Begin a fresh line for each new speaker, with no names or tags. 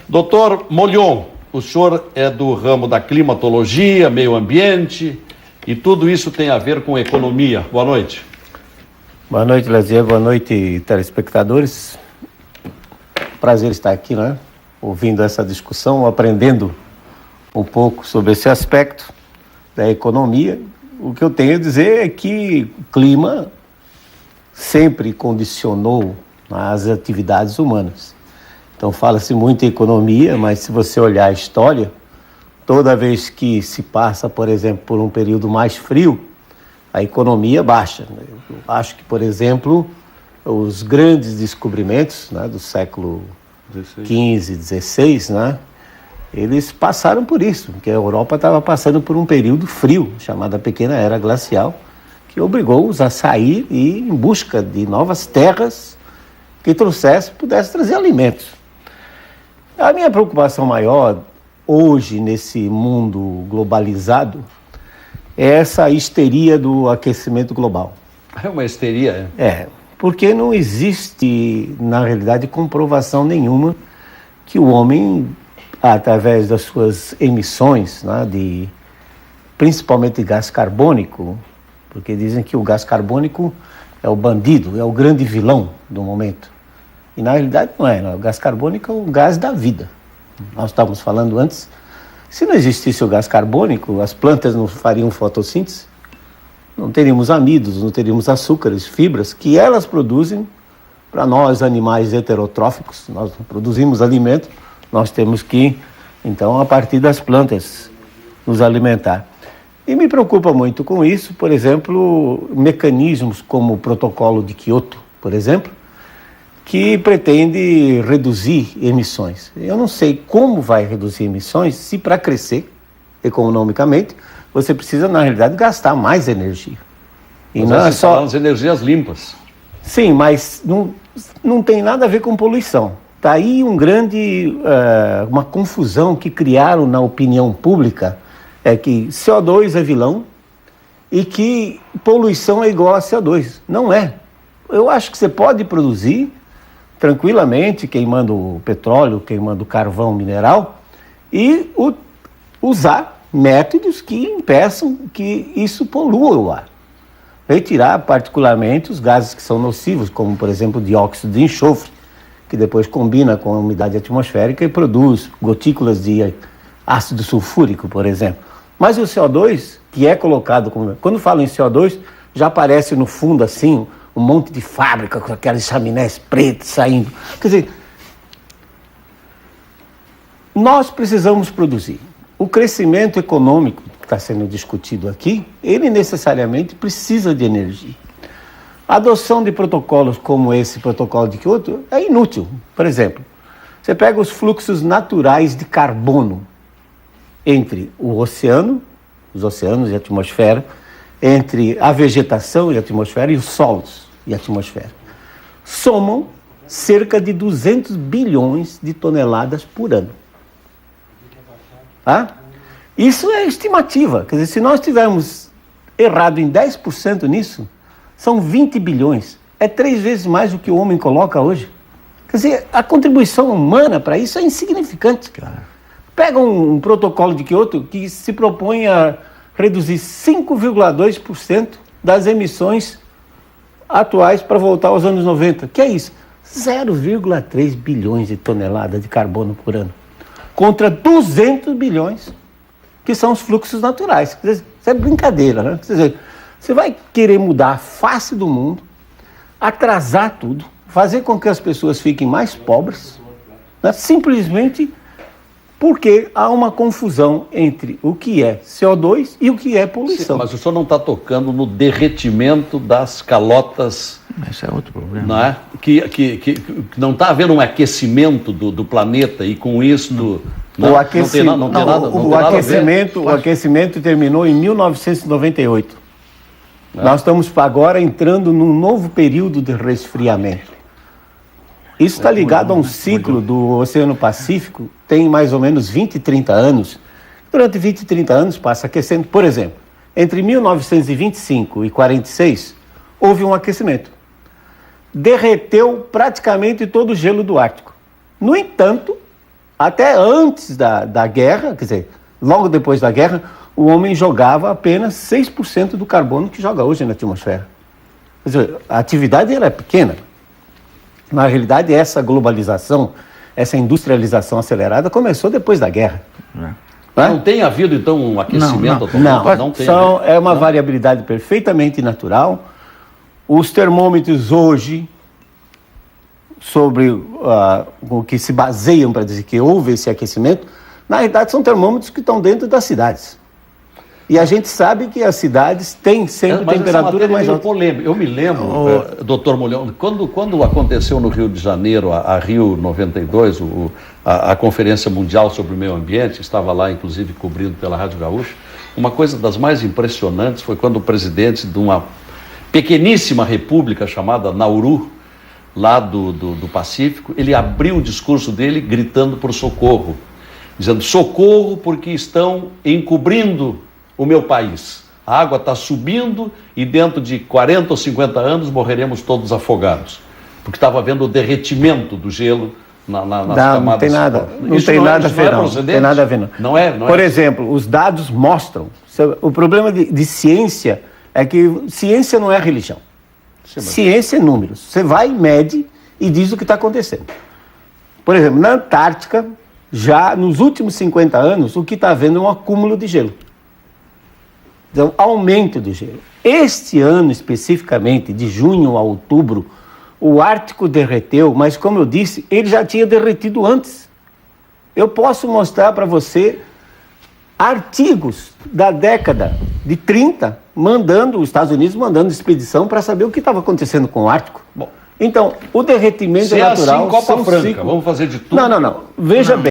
Doutor Molion, o senhor é do ramo da climatologia, meio ambiente, e tudo isso tem a ver com economia. Boa noite.
Boa noite, Lazier. Boa noite, telespectadores. Prazer estar aqui, né? Ouvindo essa discussão, aprendendo um pouco sobre esse aspecto da economia. O que eu tenho a dizer é que o clima sempre condicionou as atividades humanas. Então fala-se muito em economia, mas se você olhar a história, toda vez que se passa, por exemplo, por um período mais frio, a economia baixa. Eu acho que, por exemplo, os grandes descobrimentos, né, do século XV, XVI, né, eles passaram por isso, porque a Europa estava passando por um período frio, chamada Pequena Era Glacial, que obrigou-os a sair e ir em busca de novas terras que pudessem trazer alimentos. A minha preocupação maior hoje, nesse mundo globalizado, é essa histeria do aquecimento global.
É uma histeria,
porque não existe, na realidade, comprovação nenhuma que o homem, através das suas emissões, né, principalmente de gás carbônico, porque dizem que o gás carbônico é o bandido, é o grande vilão do momento. E na realidade não é, o gás carbônico é o gás da vida. Nós estávamos falando antes, se não existisse o gás carbônico, as plantas não fariam fotossíntese, não teríamos amidos, não teríamos açúcares, fibras, que elas produzem para nós, animais heterotróficos. Nós produzimos alimento, nós temos que, então, a partir das plantas, nos alimentar. E me preocupa muito com isso, por exemplo, mecanismos como o protocolo de Kyoto, por exemplo, que pretende reduzir emissões. Eu não sei como vai reduzir emissões se para crescer economicamente você precisa, na realidade, gastar mais energia.
E mas não é só as energias limpas.
Sim, mas não tem nada a ver com poluição. Está aí uma confusão que criaram na opinião pública, é que CO2 é vilão e que poluição é igual a CO2. Não é. Eu acho que você pode produzir tranquilamente, queimando o petróleo, queimando o carvão mineral, e usar métodos que impeçam que isso polua o ar. Retirar particularmente os gases que são nocivos, como, por exemplo, o dióxido de enxofre, que depois combina com a umidade atmosférica e produz gotículas de ácido sulfúrico, por exemplo. Mas o CO2, que é colocado como... Quando falo em CO2, já aparece no fundo, assim, um monte de fábrica com aquelas chaminés pretas saindo. Quer dizer, nós precisamos produzir. O crescimento econômico que está sendo discutido aqui, ele necessariamente precisa de energia. A adoção de protocolos como esse protocolo de Kyoto é inútil. Por exemplo, você pega os fluxos naturais de carbono entre o oceano, os oceanos e a atmosfera, entre a vegetação e a atmosfera e os solos e a atmosfera. Somam cerca de 200 bilhões de toneladas por ano. Tá? Isso é estimativa. Quer dizer, se nós tivermos errado em 10% nisso, são 20 bilhões. É 3 vezes mais do que o homem coloca hoje. Quer dizer, a contribuição humana para isso é insignificante. Pega um protocolo de Kyoto que se propõe a reduzir 5,2% das emissões atuais para voltar aos anos 90. Que é isso? 0,3 bilhões de toneladas de carbono por ano. Contra 200 bilhões, que são os fluxos naturais. Quer dizer, isso é brincadeira, né? Quer dizer, você vai querer mudar a face do mundo, atrasar tudo, fazer com que as pessoas fiquem mais pobres, né? Simplesmente porque há uma confusão entre o que é CO2 e o que é poluição.
Sim, mas o senhor não está tocando no derretimento das calotas.
Esse é outro problema.
Não é? Que não está havendo um aquecimento do planeta e com isso...
O aquecimento terminou em 1998. Nós estamos agora entrando num novo período de resfriamento. Isso está ligado a um ciclo do Oceano Pacífico, tem mais ou menos 20, 30 anos. Durante 20, 30 anos passa aquecendo. Por exemplo, entre 1925 e 46, houve um aquecimento. Derreteu praticamente todo o gelo do Ártico. No entanto, Até antes da guerra, quer dizer, logo depois da guerra, o homem jogava apenas 6% do carbono que joga hoje na atmosfera. Quer dizer, a atividade ela é pequena. Na realidade, essa globalização, essa industrialização acelerada começou depois da guerra.
Não tem havido, então, um aquecimento?
Não tem. É uma variabilidade perfeitamente natural. Os termômetros hoje, sobre o que se baseiam para dizer que houve esse aquecimento, na realidade são termômetros que estão dentro das cidades. E a gente sabe que as cidades têm sempre temperatura mais alta.
Polêmica. Eu me lembro, doutor Molhão, quando aconteceu no Rio de Janeiro, a Rio 92, a Conferência Mundial sobre o Meio Ambiente, estava lá, inclusive, cobrindo pela Rádio Gaúcha, uma coisa das mais impressionantes foi quando o presidente de uma pequeníssima república chamada Nauru, lá do Pacífico, ele abriu o discurso dele gritando por socorro, dizendo: socorro porque estão encobrindo o meu país. A água está subindo e dentro de 40 ou 50 anos morreremos todos afogados. Porque estava havendo o derretimento do gelo nas camadas.
Não tem nada. Não tem nada a ver, não. Não tem nada a ver, não.
Não é?
Por exemplo, os dados mostram. O problema de ciência é que ciência não é religião. Ciência é números. Você vai, mede e diz o que está acontecendo. Por exemplo, na Antártica, já nos últimos 50 anos, o que está havendo é um acúmulo de gelo. Então, aumento de gelo. Este ano, especificamente, de junho a outubro, o Ártico derreteu, mas, como eu disse, ele já tinha derretido antes. Eu posso mostrar para você artigos da década de 30, os Estados Unidos mandando expedição para saber o que estava acontecendo com o Ártico. Bom, então, o derretimento é natural.
Assim, Copa Franca, vamos fazer de tudo.
Não. Veja bem.